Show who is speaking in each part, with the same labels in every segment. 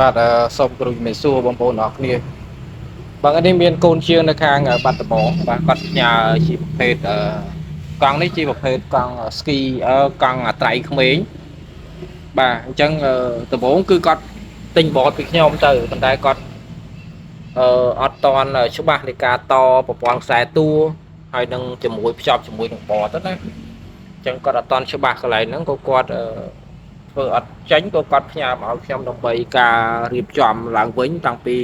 Speaker 1: បាទសូមគោរពជំរាបសួរបងប្អូនអរគ្នាបងនេះមានកូនជាងនៅខាងបាត់ដំបងបាទគាត់ផ្ញើជាប្រភេទកង់នេះជាប្រភេទកង់ស្គីកង់ត្រៃក្មេងបាទអញ្ចឹងដំបូងគឺគាត់ទិញបតពីខ្ញុំទៅប៉ុន្តែគាត់អត់តន់ច្បាស់នៃការតប្រព័ន្ធខ្សែតួហើយនឹងជាមួយភ្ជាប់ជាមួយនឹងបតទៅណាអញ្ចឹងគាត់អត់តន់ច្បាស់កន្លែងហ្នឹងក៏គាត់ធ្វើអត់ចេញក៏គាត់ផ្ញើមកឲ្យខ្ញុំដើម្បីការរៀបចំឡើងវិញតាំងពី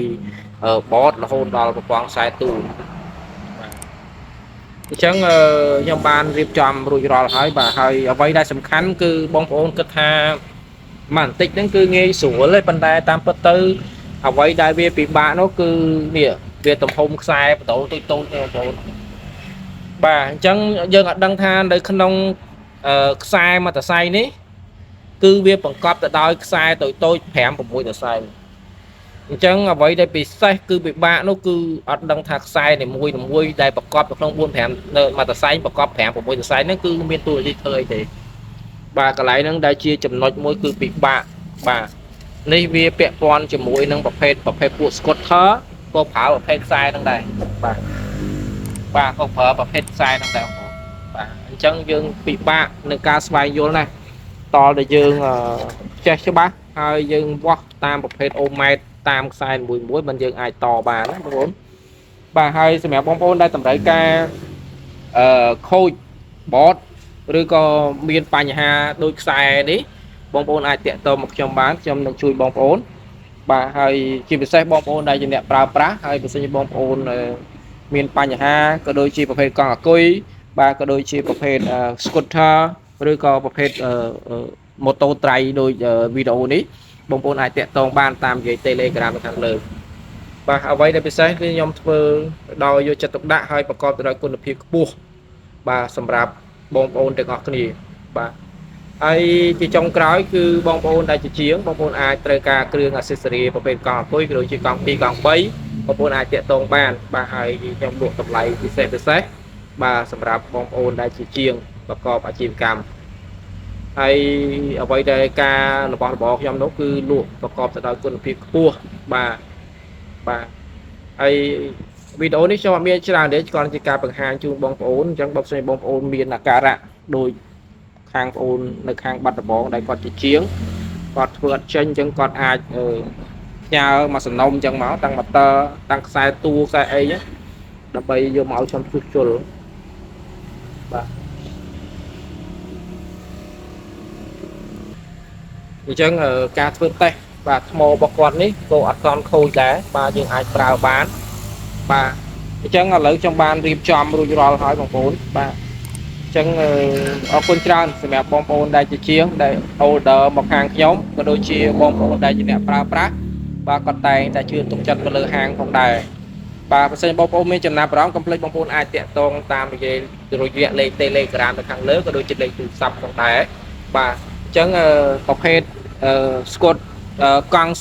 Speaker 1: បតរហូតដល់ប្រព័ន្ធខ្សែទូបាទអញ្ចឹងខ្ញុំបានរៀបចំរួចរាល់ហើយបាទហើយអ្វីដែលសំខាន់គឺបងប្អូនគិតថាបន្តិចហ្នឹងគឺងាយស្រួលទេប៉ុន្តែតាមពិតទៅអ្វីដែលវាពិបាកនោះគឺនេះវាទំហំខ្សែបដូរតូចតូចទេបងប្អូនបាទអញ្ចឹងយើងអត់ដឹងថានៅក្នុងខ្សែមួយតសៃនេះគឺវាបង្កប់ទៅដោយខ្សែតូចតូច5 6សរសៃអញ្ចឹងអ្វីដែលពិសេសគឺពិបាកនោះគឺអត់ដឹងថាខ្សែនីមួយដែលបង្កប់នៅក្នុង4 5នៅមួយសរសៃបង្កប់5 6សរសៃហ្នឹងគឺមានតួនាទីធ្វើអីទេបាទកន្លែងហ្នឹងដែលជាចំណុចមួយគឺពិបាកបាទនេះវាពាក់ព័ន្ធជាមួយនឹងប្រភេទពួក scooter ក៏ប្រើប្រភេទខ្សែហ្នឹងដែរបាទក៏ប្រើប្រភេទខ្សែហ្នឹងដែរបងបាទអញ្ចឹងយើងពិបាកនឹងការស្វែងយល់ណាស់តលតែយើងចេះច្បាស់ហើយយើងវាស់តាមប្រភេទអូម៉ែត្រតាមខ្សែមួយមិនយើងអាចតបានណាបងប្អូនបាទហើយសម្រាប់បងប្អូនដែលតម្រូវការខូចបតឬក៏មានបញ្ហាដូចខ្សែនេះបងប្អូនអាចតាក់ទងមកខ្ញុំបានខ្ញុំនឹងជួយបងប្អូនបាទហើយជាពិសេសបងប្អូនដែលជាអ្នកប្រើប្រាស់ហើយបើសិនជាបងប្អូនមានបញ្ហាក៏ដូចជាប្រភេទកង់អាគុយបាទក៏ដូចជាប្រភេទ scooter ឬក៏ប្រភេទម៉ូតូត្រៃដូចវីដេអូនេះបងប្អូនអាចតាក់ទងបានតាមរយៈ Telegram ខាងលើបាទអ្វីដែលពិសេសគឺខ្ញុំធ្វើដោយយកចិត្តទុកដាក់ហើយប្រកបទៅដោយគុណភាពខ្ពស់បាទសម្រាប់បងប្អូនទាំងអស់គ្នាបាទហើយជាចុងក្រោយគឺបងប្អូនដែលជាជាងបងប្អូនអាចត្រូវការគ្រឿង accessory ប្រភេទកង់អង្គុយក៏ដូចជាកង់2កង់3បងប្អូនអាចតាក់ទងបានបាទហើយខ្ញុំលក់តម្លៃពិសេសបាទសម្រាប់បងប្អូនដែលជាជាងប្រកបអាជីវកម្មហើយអ្វីដែលការរបស់របរខ្ញុំនោះគឺលក់ប្រកបទៅដោយគុណភាពខ្ពស់បាទហើយវីដេអូនេះខ្ញុំអត់មានច្រើនទេគ្រាន់តែជាការបង្ហាញជូនបងប្អូនអញ្ចឹងបើផ្សេងបងប្អូនមានអាការៈដូចខាងប្អូននៅខាងបាត់ដំបងដែលគាត់ជាជាងគាត់ធ្វើអត់ចេញអញ្ចឹងគាត់អាចផ្ញើមកសំណុំអញ្ចឹងមកតាំងម៉ូទ័រតាំងខ្សែតួខ្សែអីដើម្បីយកមកឲ្យខ្ញុំជួសជុលបាទអញ្ចឹងការធ្វើតេស្តបាទថ្មរបស់គាត់នេះក៏អត់ទាន់ខូចដែរបាទយើងអាចប្រើបានបាទអញ្ចឹងឥឡូវខ្ញុំបានរៀបចំរួចរាល់ហើយបងប្អូនបាទអញ្ចឹងអរគុណច្រើនសម្រាប់បងប្អូនដែលជាជាងដែល order មកខាងខ្ញុំក៏ដូចជាបងប្អូនដែលជាអ្នកប្រើប្រាស់បាទគាត់តែងតែជឿទុកចិត្តទៅលើហាងផងដែរបាទបើសិនបងប្អូនមានចំណាប់អារម្មណ៍កុំភ្លេចបងប្អូនអាចតាក់ទងតាមរយៈលេខ Telegram នៅខាងលើក៏ដូចជាលេខទូរស័ព្ទផងដែរបាទអញ្ចឹងប្រភេទស្កុតកង់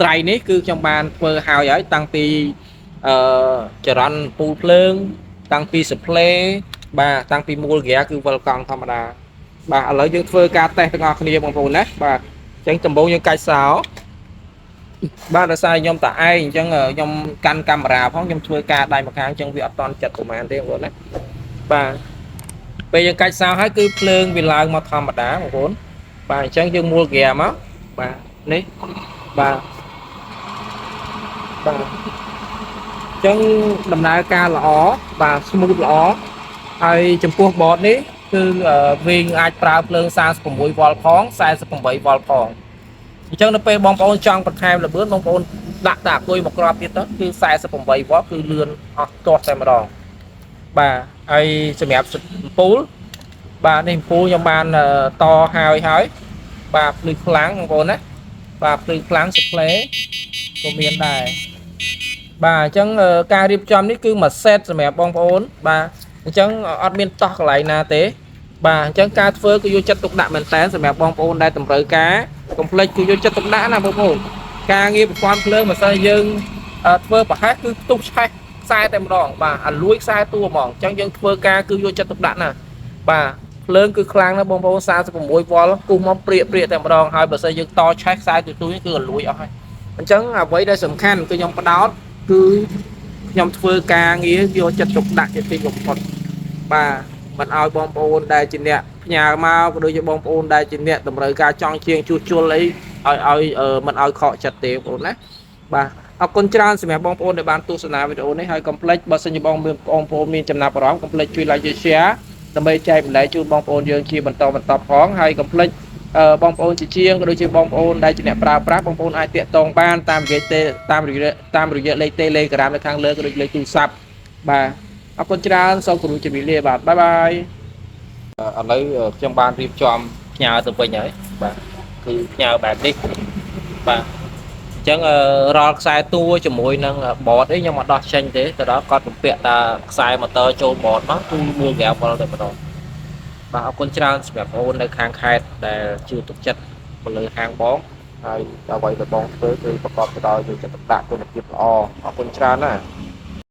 Speaker 1: ត្រៃនេះគឺខ្ញុំបានធ្វើហើយតាំងពីចរន្តពូលភ្លើងតាំងពី supply បាទតាំងពីមូលហ្គាគឺវិលកង់ធម្មតាបាទឥឡូវយើងធ្វើការតេស្តទាំងអស់គ្នាបងប្អូនណាបាទអញ្ចឹងដំបូងយើងកាច់សោបាទដោយសារខ្ញុំតាឯងអញ្ចឹងខ្ញុំកាន់កាមេរ៉ាផងខ្ញុំធ្វើការដៃម្ខាងអញ្ចឹងវាអត់តន់ចិត្តប្រហែលទេបងប្អូនណាបាទពេលយើងកាច់សោហើយគឺភ្លើងវាឡើងមកធម្មតាបងប្អូនបាទអញ្ចឹងយើងមូលហ្គាមកបាទនេះបាទអញ្ចឹងដំណើរការល្អបាទ smooth ល្អហើយចំពោះបតនេះគឺវិញអាចប្រើភ្លើង36វ៉ុលផង48វ៉ុលផងអញ្ចឹងនៅពេលបងប្អូនចង់បន្ថែមល្បឿនបងប្អូនដាក់តាអគុយមកក្របទៀតទៅគឺ48វ៉ុលគឺលឿនអស់ទាស់តែម្ដងបាទហើយសម្រាប់ពូលបាទនេះពូលខ្ញុំបានតហើយបាទភ្លឺខ្លាំងបងប្អូនណាបាទភ្លឺខ្លាំង supply ក៏មានដែរបាទអញ្ចឹងការរៀបចំនេះគឺមួយសេតសម្រាប់បងប្អូនបាទអញ្ចឹងអត់មានតោះកន្លែងណាទេបាទអញ្ចឹងការធ្វើគឺយកចិត្តទុកដាក់មែនតើសម្រាប់បងប្អូនដែលតម្រូវការកុំភ្លេចគឺយកចិត្តទុកដាក់ណាបងប្អូនការងារប្រព័ន្ធភ្លើងបើសិនយើងធ្វើប្រហែសគឺផ្ទុះឆេះខ្សែតែម្ដងបាទអាលួយខ្សែតួហ្មងអញ្ចឹងយើងធ្វើការគឺយកចិត្តទុកដាក់ណាបាទភ្លើងគឺខ្លាំងណាស់បងប្អូន36វ៉ុលគូសមកព្រាកតែម្ដងហើយបើសិនយើងតឆេះខ្សែទូនេះគឺអាលួយអស់ហើយ អញ្ចឹងអ្វីដែលសំខាន់គឺខ្ញុំបដោតគឺខ្ញុំធ្វើការងារយកចិត្តទុកដាក់ជាទីបំផុតបាទមិនឲ្យបងប្អូនដែលជាអ្នកផ្ញើមកក៏ដូចជាបងប្អូនដែលជាអ្នកតម្រូវការចង់ជាងជួសជុលអីឲ្យមិនឲ្យខកចិត្តទេបងប្អូនណាបាទអរគុណច្រើនសម្រាប់បងប្អូនដែលបានទស្សនាវីដេអូនេះហើយកុំភ្លេចបើសិនជាបងប្អូនមានចំណាប់អារម្មណ៍កុំភ្លេចជួយ like ជួយ share ដើម្បីចែកម្លែកជូនបងប្អូនយើងជាបន្តផងហើយកុំភ្លេចបងប្អូនជាជាងក៏ដូចជាបងប្អូនដែលជាអ្នកប្រើប្រាស់បងប្អូនអាចតាក់ទងបានតាមរយៈលេខ Telegram នៅខាងលើក៏ដូចលេខទូរស័ព្ទបាទអរគុណច្រើនសូមគោរពជម្រាបលាបាទបាយបាយឥឡូវខ្ញុំបានរៀបចំផ្ញើទៅវិញហើយបាទគឺផ្ញើបែបនេះបាទអញ្ចឹងរាល់ខ្សែតួជាមួយនឹងបតអីខ្ញុំអត់ដោះចេញទេទៅដល់គាត់បំពាក់តាខ្សែម៉ូទ័រចូលបតមកគឺមួយក្រាមវល់តែម្ដងបាទអរគុណច្រើនសម្រាប់បងនៅខាងខេត្តដែលជឿទុកចិត្តទៅលើហាងបងហើយអ្វីដែលបងធ្វើគឺប្រកបទៅដោយយកចិត្តទុកដាក់គុណភាពល្អអរគុណច្រើនណាស់